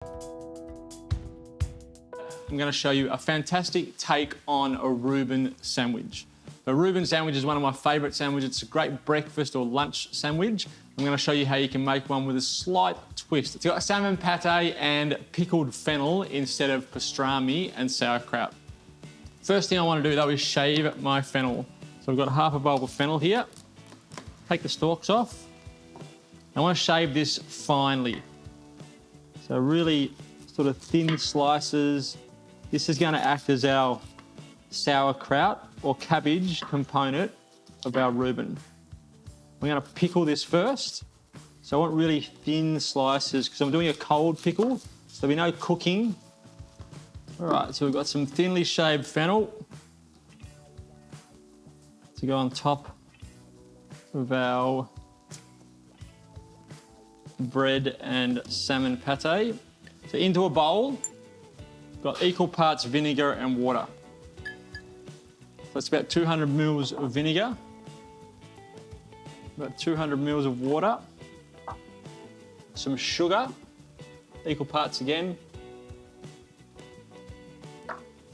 I'm going to show you a fantastic take on a Ruben sandwich. The Ruben sandwich is one of my favourite sandwiches. It's a great breakfast or lunch sandwich. I'm going to show you how you can make one with a slight twist. It's got salmon pate and pickled fennel instead of pastrami and sauerkraut. First thing I want to do though is shave my fennel. So I've got half a bowl of fennel here. Take the stalks off. I want to shave this finely. So really sort of thin slices. This is going to act as our sauerkraut or cabbage component of our Ruben. We're going to pickle this first. So I want really thin slices because I'm doing a cold pickle, so there'll be no cooking. All right, so we've got some thinly shaved fennel to go on top of our bread and salmon pate. So into a bowl, got equal parts vinegar and water. So that's about 200 mils of vinegar, about 200 mils of water, some sugar, equal parts again,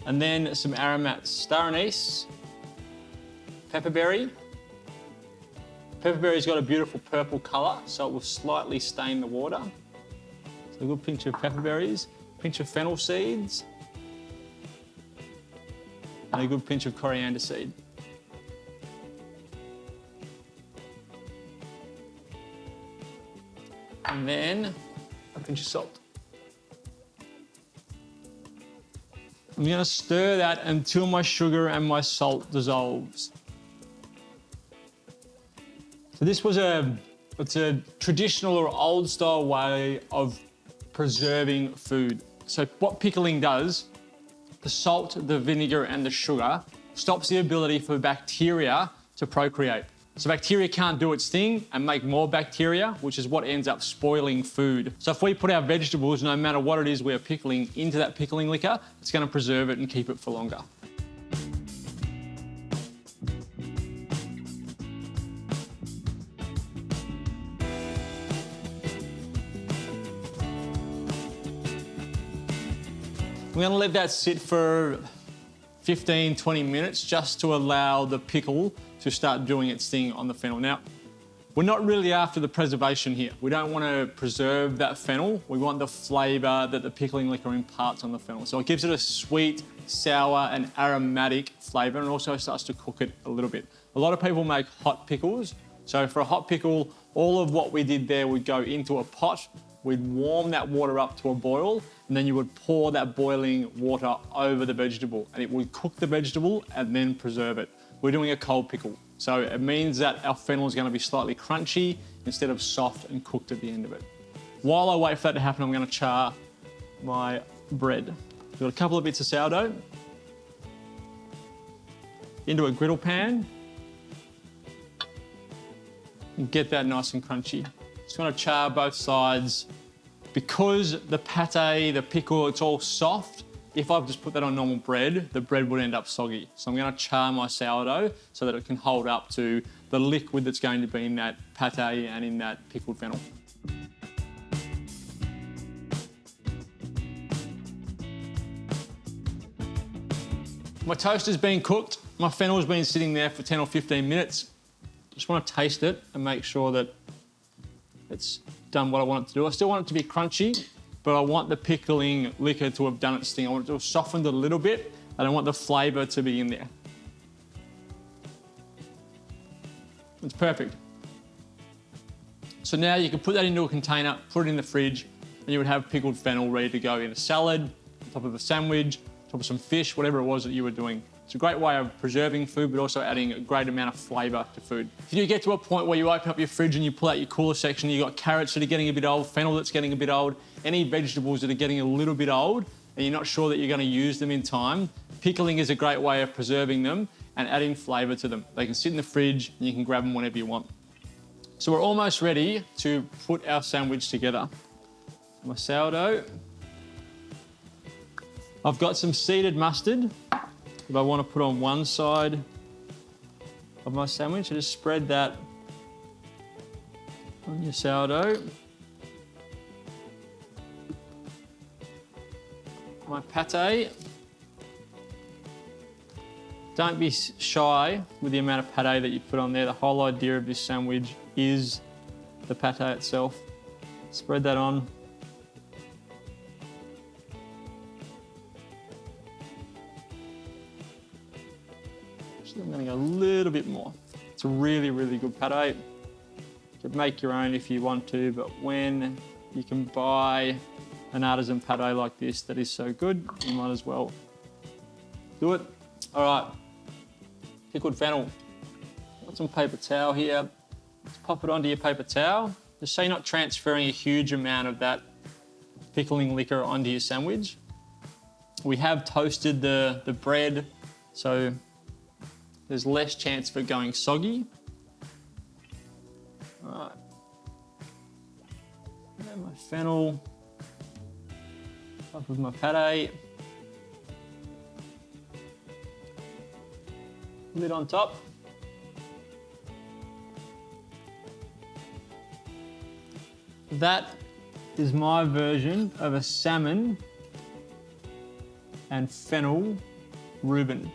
and then some aromats, star anise, pepperberry. Pepperberry's got a beautiful purple colour, so it will slightly stain the water. So a good pinch of pepperberries, pinch of fennel seeds, and a good pinch of coriander seed. And then a pinch of salt. I'm going to stir that until my sugar and my salt dissolves. So this was it's a traditional or old style way of preserving food. So what pickling does, the salt, the vinegar and the sugar stops the ability for bacteria to procreate. So bacteria can't do its thing and make more bacteria, which is what ends up spoiling food. So if we put our vegetables, no matter what it is we're pickling, into that pickling liquor, it's going to preserve it and keep it for longer. I'm going to let that sit for 15, 20 minutes just to allow the pickle to start doing its thing on the fennel. Now, we're not really after the preservation here. We don't want to preserve that fennel. We want the flavour that the pickling liquor imparts on the fennel. So it gives it a sweet, sour and aromatic flavour and also starts to cook it a little bit. A lot of people make hot pickles. So for a hot pickle, all of what we did there would go into a pot. We'd warm that water up to a boil, and then you would pour that boiling water over the vegetable, and it would cook the vegetable and then preserve it. We're doing a cold pickle, so it means that our fennel is going to be slightly crunchy instead of soft and cooked at the end of it. While I wait for that to happen, I'm going to char my bread. I've got a couple of bits of sourdough into a griddle pan and get that nice and crunchy. Just want to char both sides. Because the pate, the pickle, it's all soft, if I've just put that on normal bread, the bread would end up soggy. So I'm going to char my sourdough so that it can hold up to the liquid that's going to be in that pate and in that pickled fennel. My toast has been cooked. My fennel's been sitting there for 10 or 15 minutes. Just want to taste it and make sure that it's done what I want it to do. I still want it to be crunchy, but I want the pickling liquor to have done its thing. I want it to have softened a little bit, and I want the flavour to be in there. It's perfect. So now you can put that into a container, put it in the fridge, and you would have pickled fennel ready to go in a salad, on top of a sandwich, on top of some fish, whatever it was that you were doing. It's a great way of preserving food, but also adding a great amount of flavour to food. If you get to a point where you open up your fridge and you pull out your cooler section, you've got carrots that are getting a bit old, fennel that's getting a bit old, any vegetables that are getting a little bit old, and you're not sure that you're going to use them in time, pickling is a great way of preserving them and adding flavour to them. They can sit in the fridge and you can grab them whenever you want. So we're almost ready to put our sandwich together. My sourdough. I've got some seeded mustard that I want to put on one side of my sandwich. I just spread that on your sourdough. my pate. Don't be shy with the amount of pate that you put on there. The whole idea of this sandwich is the pate itself. Spread that on. Actually, I'm going to go a little bit more. It's a really, really good pate. You can make your own if you want to, but when you can buy an artisan pate like this that is so good, you might as well do it. All right, pickled fennel. Got some paper towel here. Let's pop it onto your paper towel. Just so you're not transferring a huge amount of that pickling liquor onto your sandwich. We have toasted the bread, so there's less chance of it going soggy. All right. And my fennel, top of my pate. Lid on top. That is my version of a salmon and fennel Reuben.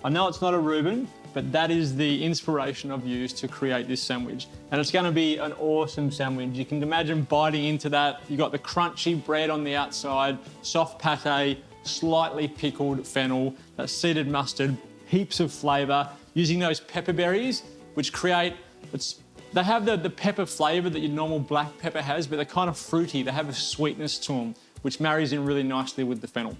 I know it's not a Reuben, but that is the inspiration I've used to create this sandwich. And it's gonna be an awesome sandwich. You can imagine biting into that. You got the crunchy bread on the outside, soft pate, slightly pickled fennel, that seeded mustard, heaps of flavor, using those pepper berries, which create, they have the pepper flavor that your normal black pepper has, but they're kind of fruity. They have a sweetness to them, which marries in really nicely with the fennel.